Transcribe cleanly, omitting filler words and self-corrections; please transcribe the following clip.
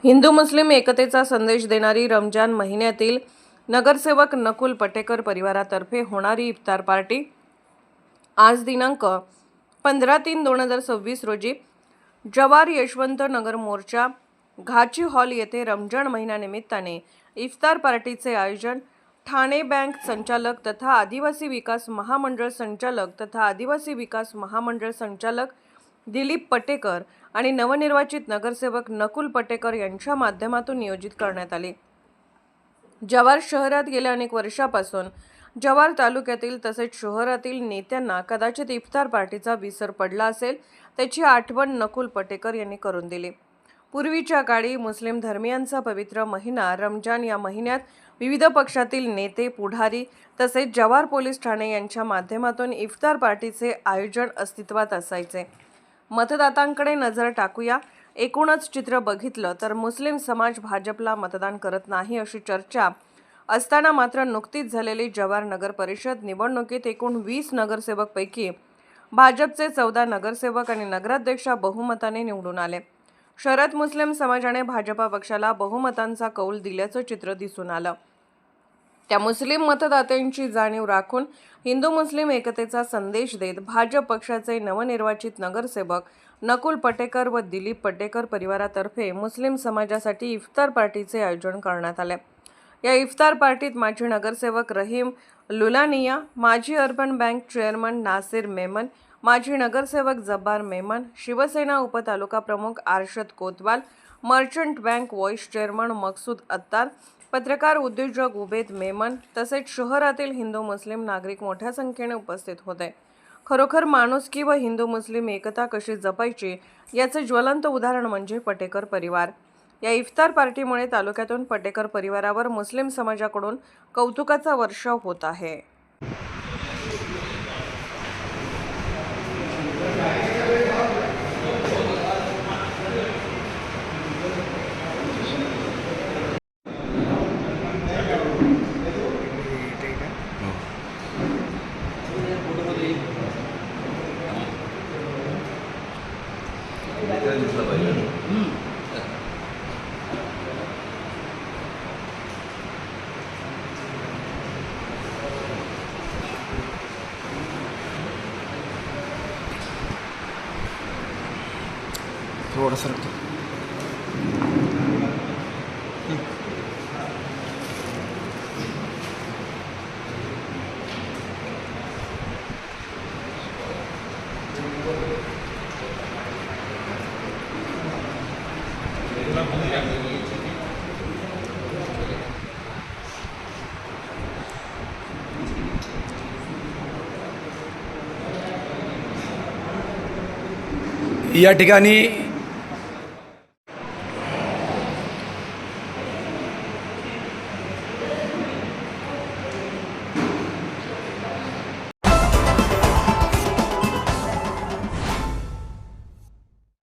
हिंदू मुस्लिम एकतेचा संदेश देणारी रमजान महिन्यातील नगरसेवक नकुल पटेकर परिवारातर्फे होणारी इफ्तार पार्टी आज दिनांक 15/3/2026 रोजी जवाहर यशवंत नगर मोर्चा घाची हॉल येथे रमजान महिन्यानिमित्ताने इफ्तार पार्टीचे आयोजन ठाणे बँक संचालक तथा आदिवासी विकास महामंडळ संचालक तथा आदिवासी विकास महामंडळ संचालक दिलीप पटेकर आणि नवनिर्वाचित नगरसेवक नकुल पटेकर यांच्या माध्यमातून नियोजित करण्यात आले। जवाहर शहरात गेल्या अनेक वर्षापासून जवाहर तालुक्यातील तसेच शहरातील नेत्यांना कदाचित इफ्तार पार्टीचा विसर पडला असेल, त्याची आठवण नकुल पटेकर यांनी करून दिली। पूर्वीच्या काळी मुस्लिम धर्मियांचा पवित्र महिना रमजान या महिन्यात विविध पक्षातील नेते, पुढारी तसेच जवाहर पोलीस ठाणे यांच्या माध्यमातून इफ्तार पार्टीचे आयोजन अस्तित्वात असायचे। मतदातांकडे नजर टाकूया। एकूणच चित्र बघितलं तर मुस्लिम समाज भाजपला मतदान करत नाही अशी चर्चा असताना मात्र नुकतीच झालेली जवाहर नगर परिषद निवडणुकीत एकूण 20 नगरसेवकपैकी भाजपचे 14 नगरसेवक आणि नगराध्यक्षा बहुमताने निवडून आले। शहरात मुस्लिम समाजाने भाजपा पक्षाला बहुमतांचा कौल दिल्याचं चित्र दिसून आलं। त्या मुस्लिम मतदात्यांची जाणीव राखून हिंदू मुस्लिम एकतेचा संदेश देत भाजप पक्षाचे नवनिर्वाचित नगरसेवक नकुल पटेकर व दिलीप पटेकर परिवारातर्फे मुस्लिम समाजासाठी इफ्तार पार्टीचे आयोजन करण्यात आले। या इफ्तार पार्टीत माजी नगरसेवक रहीम लुलानिया, माजी urban bank chairman Nasir Memon, माजी नगरसेवक जब्बार मेमन, शिवसेना उपतालुका प्रमुख Arshad Kotwal, merchant bank vice chairman Maqsood Attar, पत्रकार उद्योजक उबेद मेमन तसेच शहरातील हिंदू मुस्लिम नागरिक मोठ्या संख्येने उपस्थित होते। खरोखर माणुसकी व हिंदू मुस्लिम एकता कशी जपायची याचे ज्वलंत उदाहरण म्हणजे पटेकर परिवार। या इफ्तार पार्टीमुळे तालुक्यातून पटेकर परिवारावर मुस्लिम समाजाकडून कौतुकाचा वर्षाव होत आहे। थोड़ा सरकतो। या ठिकाणी